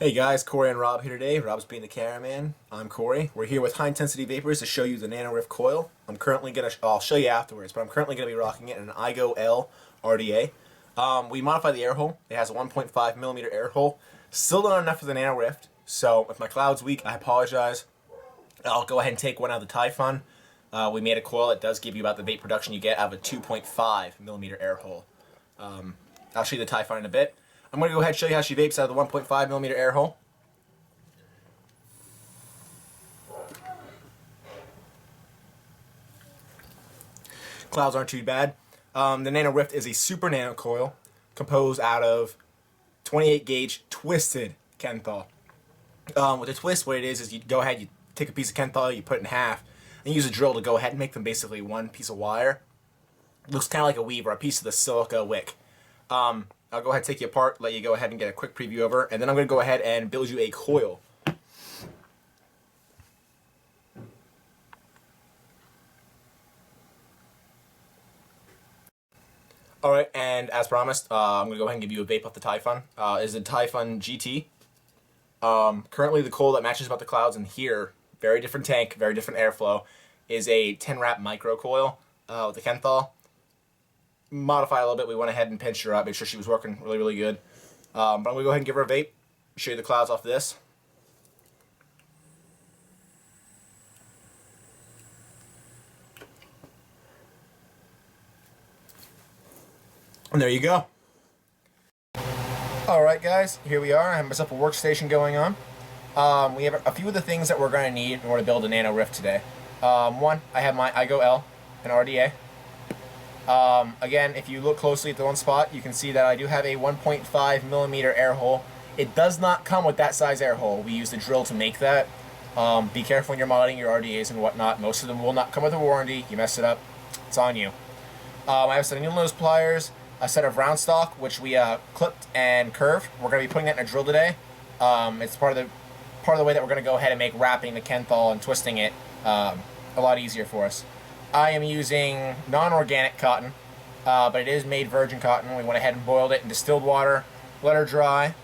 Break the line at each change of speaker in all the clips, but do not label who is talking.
Hey guys, Corey and Rob here today. Rob's being the cameraman. I'm Corey. We're here with high intensity vapors to show you the Nano Rift coil. I'll show you afterwards, but I'm currently gonna be rocking it in an iGo L RDA. We modified the air hole. It has a 1.5 millimeter air hole. Still not enough for the Nano Rift. So if my cloud's weak, I apologize. I'll go ahead and take one out of the Typhon. We made a coil that does give you about the vape production you get out of a 2.5 millimeter air hole. I'll show you the Typhon in a bit. I'm going to go ahead and show you how she vapes out of the 1.5 millimeter air hole. Clouds aren't too bad. The Nano Rift is a super nano coil composed out of 28 gauge twisted Kenthal. With a twist, what it is you go ahead, you take a piece of Kenthal, you put it in half, and use a drill to go ahead and make them basically one piece of wire. It looks kind of like a weave or a piece of the silica wick. I'll go ahead and take you apart, let you go ahead and get a quick preview over, and then I'm going to go ahead and build you a coil. Alright, and as promised, I'm going to go ahead and give you a vape off the Typhon. Is a Typhon GT. Currently the coil that matches about the clouds in here, very different tank, very different airflow, is a 10 wrap micro coil with the Kenthal. Modify a little bit, we went ahead and pinched her up, made sure she was working really good. But I'm going to go ahead and give her a vape, show you the clouds off this. And there you go. Alright guys, here we are. I have myself a workstation going on. We have a few of the things that we're going to need in order to build a Nano Rift today. One, I have my iGo L, an RDA. Again, if you look closely at the one spot, you can see that I do have a 1.5 millimeter air hole. It does not come with that size air hole. We use the drill to make that. Be careful when you're modding your RDAs and whatnot. Most of them will not come with a warranty. You mess it up, it's on you. I have some needle nose pliers, a set of round stock, which we clipped and curved. We're going to be putting that in a drill today. It's part of the way that we're going to go ahead and make wrapping the Kenthal and twisting it a lot easier for us. I am using non-organic cotton, but it is made virgin cotton. We went ahead and boiled it in distilled water, let her dry.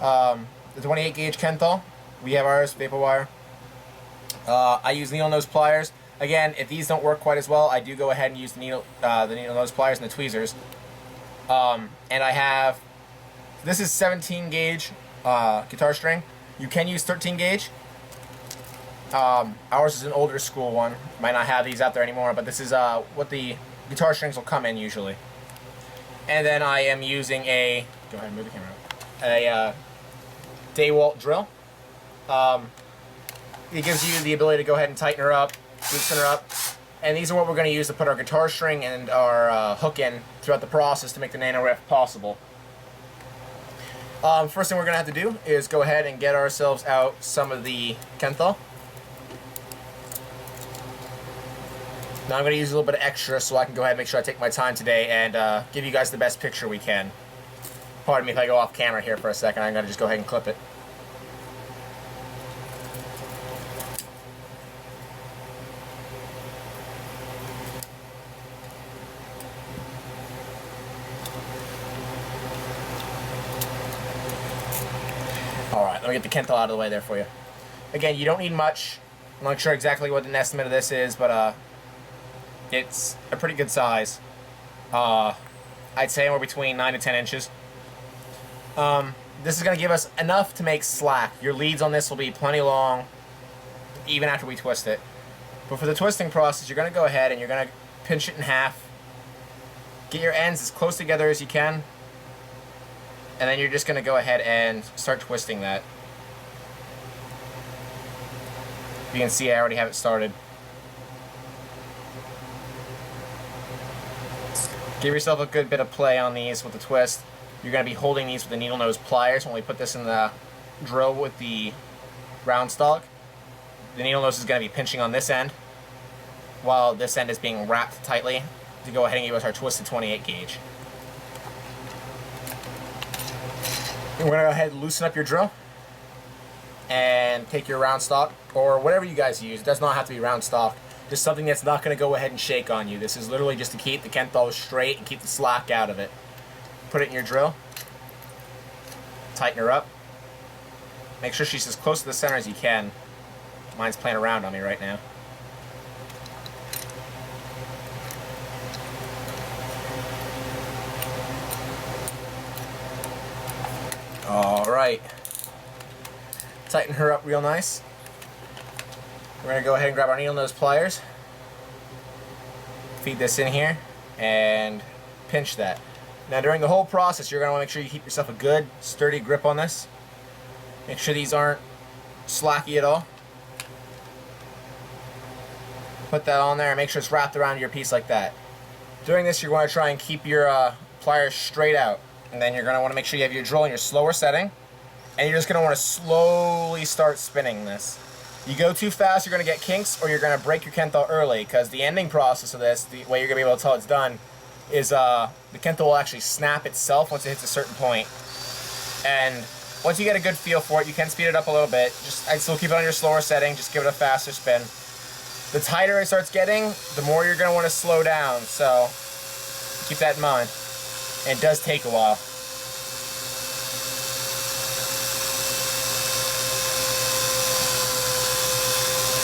The 28 gauge Kenthal, we have ours, vapor wire. I use needle nose pliers. Again, if these don't work quite as well, I do go ahead and use the needle nose pliers and the tweezers. And I have, this is 17 gauge guitar string. You can use 13 gauge. Ours is an older school one. Might not have these out there anymore, but this is what the guitar strings will come in usually. And then I am using a, go ahead and move the camera up, a DeWalt drill. It gives you the ability to go ahead and tighten her up, loosen her up. And these are what we're going to use to put our guitar string and our hook in throughout the process to make the Nano Rift possible. First thing we're going to have to do is go ahead and get ourselves out some of the Kenthal. Now I'm going to use a little bit of extra so I can go ahead and make sure I take my time today and give you guys the best picture we can. Pardon me if I go off camera here for a second. I'm going to just go ahead and clip it. Alright, let me get the Kenthal out of the way there for you. Again, you don't need much. I'm not sure exactly what an estimate of this is, but it's a pretty good size. I'd say anywhere between 9 to 10 inches. This is going to give us enough to make slack. Your leads on this will be plenty long, even after we twist it. But for the twisting process, you're going to go ahead and you're going to pinch it in half. Get your ends as close together as you can. And then you're just going to go ahead and start twisting that. You can see I already have it started. Give yourself a good bit of play on these with the twist. You're going to be holding these with the needle nose pliers when we put this in the drill with the round stock. The needle nose is going to be pinching on this end, while this end is being wrapped tightly to go ahead and give us our twisted 28 gauge. We're going to go ahead and loosen up your drill and take your round stock, or whatever you guys use. It does not have to be round stock. Just something that's not going to go ahead and shake on you. This is literally just to keep the Kenthal straight and keep the slack out of it. Put it in your drill. Tighten her up. Make sure she's as close to the center as you can. Mine's playing around on me right now. Alright. Tighten her up real nice. We're going to go ahead and grab our needle nose pliers. Feed this in here and pinch that. Now during the whole process, you're going to want to make sure you keep yourself a good, sturdy grip on this. Make sure these aren't slacky at all. Put that on there and make sure it's wrapped around your piece like that. During this, you're going to try and keep your pliers straight out. And then you're going to want to make sure you have your drill in your slower setting. And you're just going to want to slowly start spinning this. You go too fast, you're going to get kinks, or you're going to break your Kenthal early, because the ending process of this, the way you're going to be able to tell it's done, is the Kenthal will actually snap itself once it hits a certain point. And once you get a good feel for it, you can speed it up a little bit. I'd still keep it on your slower setting, just give it a faster spin. The tighter it starts getting, the more you're going to want to slow down, so keep that in mind. And it does take a while.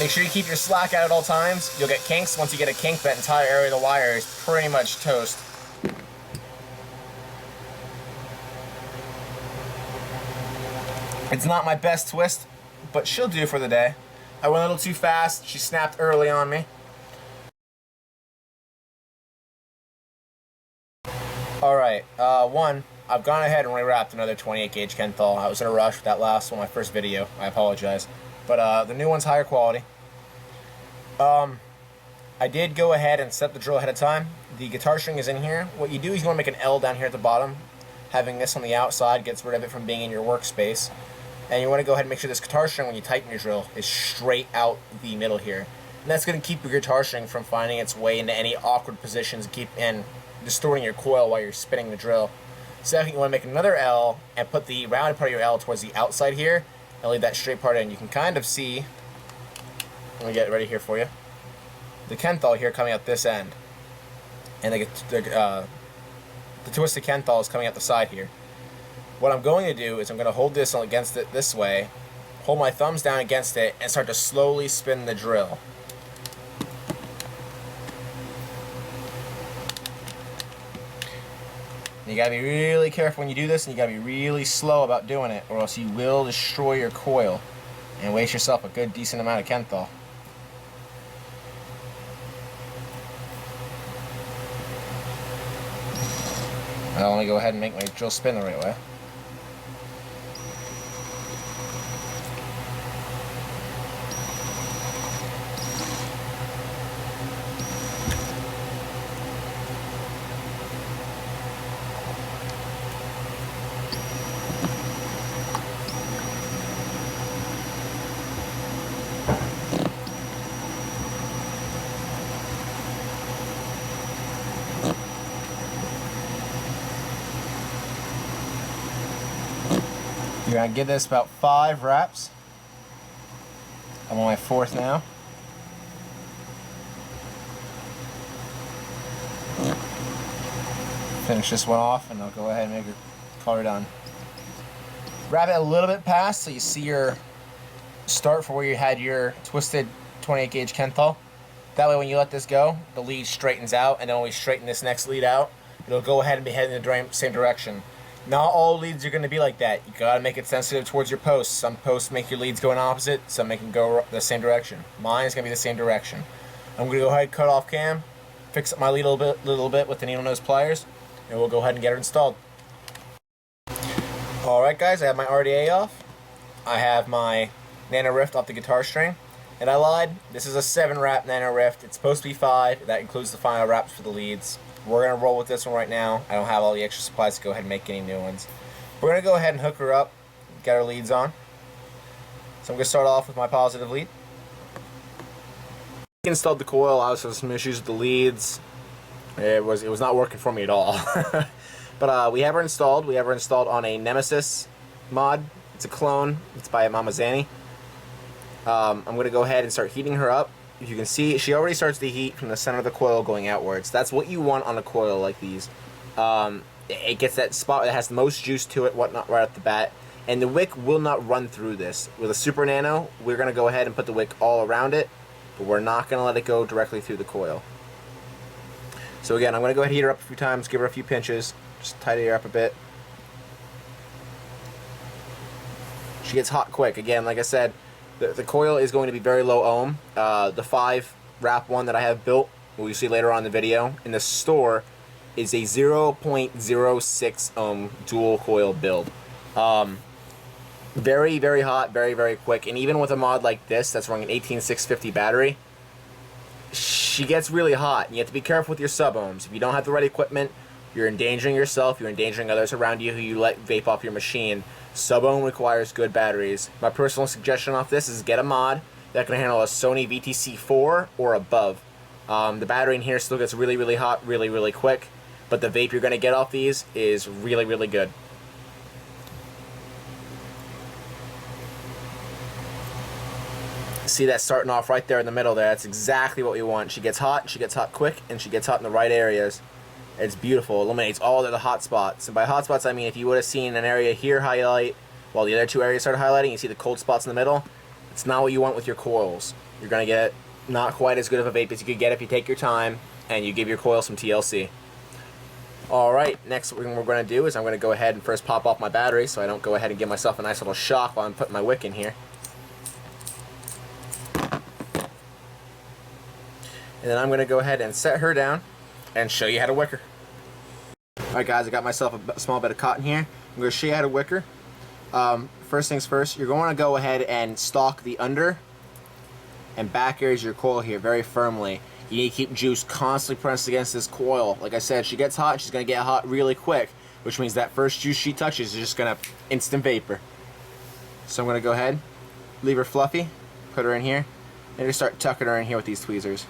Make sure you keep your slack out at all times. You'll get kinks. Once you get a kink, that entire area of the wire is pretty much toast. It's not my best twist, but she'll do for the day. I went a little too fast. She snapped early on me. Alright, I've gone ahead and rewrapped another 28 gauge Kenthal. I was in a rush with that last one, my first video. I apologize. But the new one's higher quality. I did go ahead and set the drill ahead of time. The guitar string is in here. What you do is you want to make an L down here at the bottom. Having this on the outside gets rid of it from being in your workspace. And you want to go ahead and make sure this guitar string, when you tighten your drill, is straight out the middle here. And that's going to keep your guitar string from finding its way into any awkward positions and distorting your coil while you're spinning the drill. Second, you want to make another L and put the rounded part of your L towards the outside here and leave that straight part in. You can kind of see, let me get it ready here for you, the Kenthal here coming out this end. And the twisted Kenthal is coming out the side here. What I'm going to do is I'm going to hold this against it this way, hold my thumbs down against it, and start to slowly spin the drill. You gotta be really careful when you do this, and you gotta be really slow about doing it, or else you will destroy your coil and waste yourself a good decent amount of Kenthal. Now let me go ahead and make my drill spin the right way. You're going to give this about 5 wraps. I'm on my 4th now. Finish this one off and I'll go ahead and make your color done. Wrap it a little bit past so you see your start for where you had your twisted 28 gauge Kenthal. That way when you let this go, the lead straightens out, and then when we straighten this next lead out, it'll go ahead and be heading in the same direction. Not all leads are going to be like that. You gotta make it sensitive towards your posts. Some posts make your leads go in opposite, some make them go the same direction. Mine is going to be the same direction. I'm going to go ahead and cut off cam, fix up my lead a little bit with the needle nose pliers, and we'll go ahead and get her installed. Alright guys, I have my RDA off. I have my Nano Rift off the guitar string. And I lied, this is a 7 wrap Nano Rift. It's supposed to be 5. That includes the final wraps for the leads. We're going to roll with this one right now. I don't have all the extra supplies to go ahead and make any new ones. We're going to go ahead and hook her up, get our leads on. So I'm going to start off with my positive lead. I installed the coil. I was having some issues with the leads. It was not working for me at all. But we have her installed. We have her installed on a Nemesis mod. It's a clone. It's by Mama Zanny. I'm going to go ahead and start heating her up. If you can see, she already starts to heat from the center of the coil going outwards. That's what you want on a coil like these. It gets that spot that has the most juice to it, whatnot, right off the bat. And the wick will not run through this. With a Super Nano, we're going to go ahead and put the wick all around it, but we're not going to let it go directly through the coil. So again, I'm going to go ahead and heat her up a few times, give her a few pinches, just tidy her up a bit. She gets hot quick. Again, like I said, the coil is going to be very low ohm. The 5 wrap one that I have built, what you see later on in the video, in the store is a 0.06 ohm dual coil build. Very, very hot, very, very quick. And even with a mod like this that's running an 18650 battery, she gets really hot. And you have to be careful with your sub-ohms. If you don't have the right equipment, you're endangering yourself, you're endangering others around you who you let vape off your machine. Sub-ohm requires good batteries. My personal suggestion off this is get a mod that can handle a Sony VTC4 or above. The battery in here still gets really, really hot, really, really quick, but the vape you're going to get off these is really, really good. See that starting off right there in the middle there? That's exactly what we want. She gets hot quick, and she gets hot in the right areas. It's beautiful. Eliminates all of the hot spots. And by hot spots, I mean if you would have seen an area here highlight while the other two areas started highlighting, you see the cold spots in the middle. It's not what you want with your coils. You're going to get not quite as good of a vape as you could get if you take your time and you give your coil some TLC. Alright, next what we're going to do is I'm going to go ahead and first pop off my battery so I don't go ahead and give myself a nice little shock while I'm putting my wick in here. And then I'm going to go ahead and set her down and show you how to wick her. Alright guys, I got myself a small bit of cotton here. I'm going to show you how to wick her. First things first, you're going to go ahead and stock the under and back areas of your coil here very firmly. You need to keep juice constantly pressed against this coil. Like I said, she gets hot, she's going to get hot really quick, which means that first juice she touches is just going to instant vapor. So I'm going to go ahead, leave her fluffy, put her in here, and just start tucking her in here with these tweezers.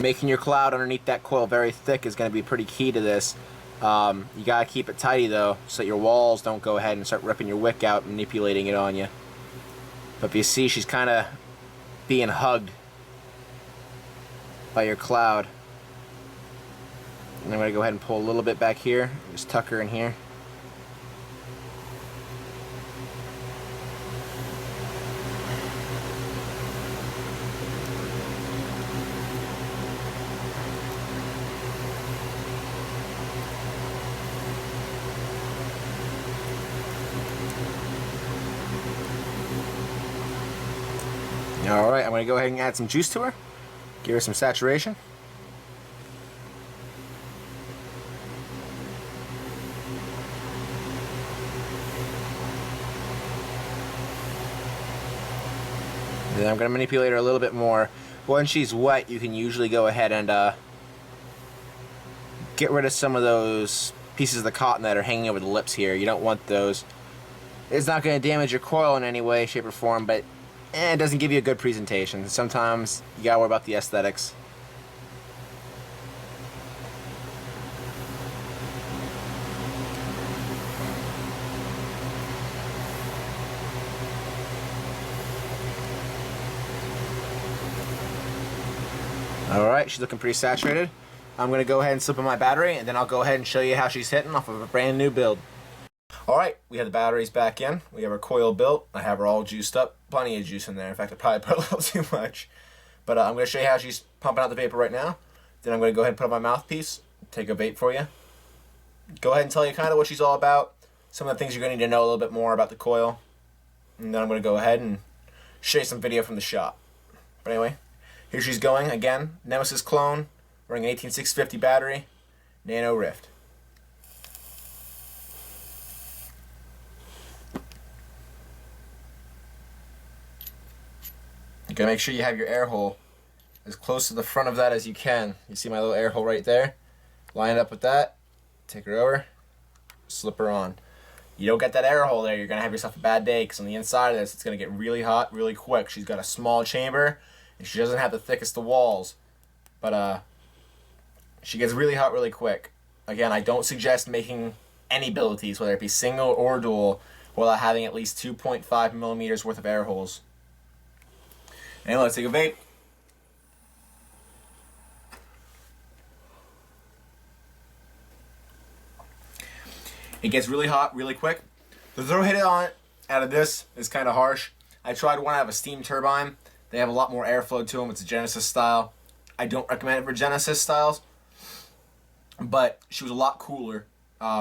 Making your cloud underneath that coil very thick is going to be pretty key to this. You got to keep it tidy though, so that your walls don't go ahead and start ripping your wick out, manipulating it on you. But if you see, she's kind of being hugged by your cloud. And I'm going to go ahead and pull a little bit back here, just tuck her in here. Alright, I'm going to go ahead and add some juice to her. Give her some saturation. Then I'm going to manipulate her a little bit more. When she's wet, you can usually go ahead and get rid of some of those pieces of the cotton that are hanging over the lips here. You don't want those. It's not going to damage your coil in any way, shape, or form, but it doesn't give you a good presentation. Sometimes you gotta worry about the aesthetics. Alright, she's looking pretty saturated. I'm gonna go ahead and slip in my battery, and then I'll go ahead and show you how she's hitting off of a brand new build. Alright, we have the batteries back in. We have our coil built. I have her all juiced up. Plenty of juice in there. In fact, I probably put a little too much. But I'm going to show you how she's pumping out the vapor right now. Then I'm going to go ahead and put on my mouthpiece, take a vape for you. Go ahead and tell you kind of what she's all about. Some of the things you're going to need to know a little bit more about the coil. And then I'm going to go ahead and show you some video from the shop. But anyway, here she's going. Again, Nemesis clone, running an 18650 battery, Nano Rift. You're going to make sure you have your air hole as close to the front of that as you can. You see my little air hole right there? Line it up with that, take her over, slip her on. You don't get that air hole there, you're going to have yourself a bad day, because on the inside of this, it's going to get really hot really quick. She's got a small chamber, and she doesn't have the thickest of walls, but she gets really hot really quick. Again, I don't suggest making any build of these, whether it be single or dual, without having at least 2.5 millimeters worth of air holes. And let's take a vape. It gets really hot really quick. The throw hit on it out of this is kind of harsh. I tried one out of a steam turbine. They have a lot more airflow to them. It's a Genesis style. I don't recommend it for Genesis styles, but she was a lot cooler.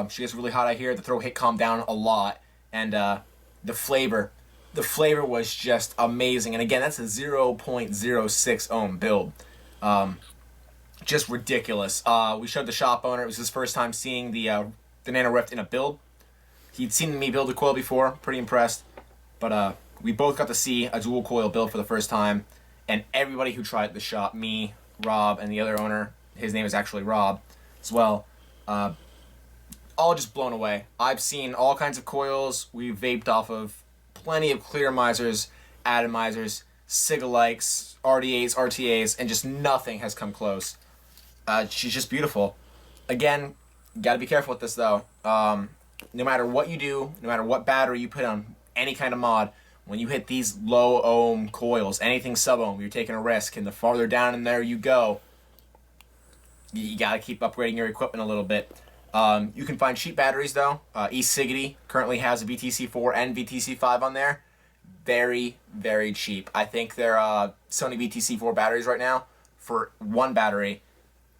She gets really hot out here. The throw hit calmed down a lot, and the flavor was just amazing. And again, that's a 0.06 ohm build. Just ridiculous. We showed the shop owner. It was his first time seeing the Nano Rift in a build. He'd seen me build a coil before, pretty impressed. But we both got to see a dual coil build for the first time, and everybody who tried the shop, me, Rob, and the other owner, his name is actually Rob as well, all just blown away. I've seen all kinds of coils. We've vaped off of plenty of clearomizers, atomizers, Sigalikes, RDAs, RTAs, and just nothing has come close. She's just beautiful. Again, gotta be careful with this though. No matter what you do, no matter what battery you put on any kind of mod, when you hit these low ohm coils, anything sub ohm, you're taking a risk, and the farther down in there you go, you gotta keep upgrading your equipment a little bit. You can find cheap batteries though. eSigety currently has a VTC4 and VTC5 on there. Very, very cheap. I think their Sony VTC4 batteries right now, for one battery,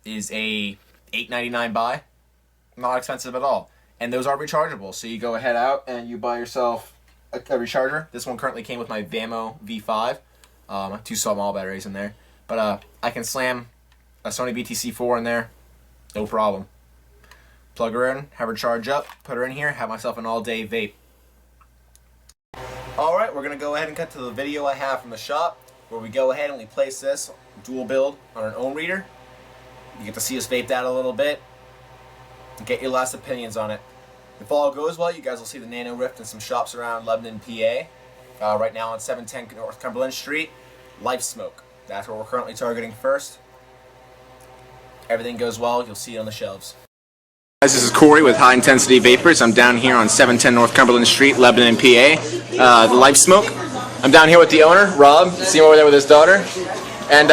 is a $8.99 buy. Not expensive at all. And those are rechargeable. So you go ahead out and you buy yourself a recharger. This one currently came with my Vamo V5. 2 small batteries in there. But I can slam a Sony VTC4 in there. No problem. Plug her in, have her charge up, put her in here, have myself an all-day vape. Alright, we're going to go ahead and cut to the video I have from the shop, where we go ahead and we place this dual build on an ohm reader. You get to see us vaped out a little bit and get your last opinions on it. If all goes well, you guys will see the Nano Rift in some shops around Lebanon, PA. Right now on 710 North Cumberland Street, Life Smoke. That's where we're currently targeting first. Everything goes well, you'll see it on the shelves. Guys, this is Corey with High Intensity Vapors. I'm down here on 710 North Cumberland Street, Lebanon, PA. The Life Smoke. I'm down here with the owner, Rob. See him over there with his daughter. And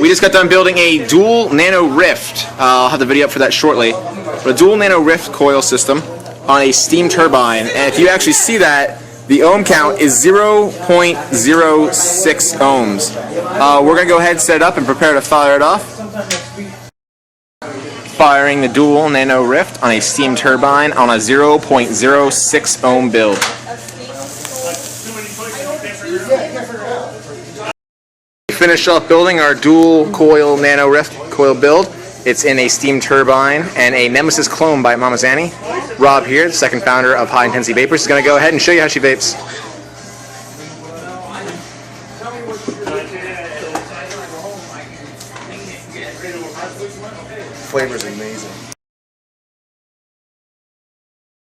we just got done building a dual Nano Rift. I'll have the video up for that shortly. But a dual Nano Rift coil system on a steam turbine. And if you actually see that, the ohm count is 0.06 ohms. We're going to go ahead and set it up and prepare to fire it off. Firing the dual Nano Rift on a steam turbine on a 0.06 ohm build. We finished off building our dual coil Nano Rift coil build. It's in a steam turbine and a Nemesis clone by Mama Zanny. Rob here, the second founder of High Intensity Vapors, is going to go ahead and show you how she vapes.
Flavor's amazing.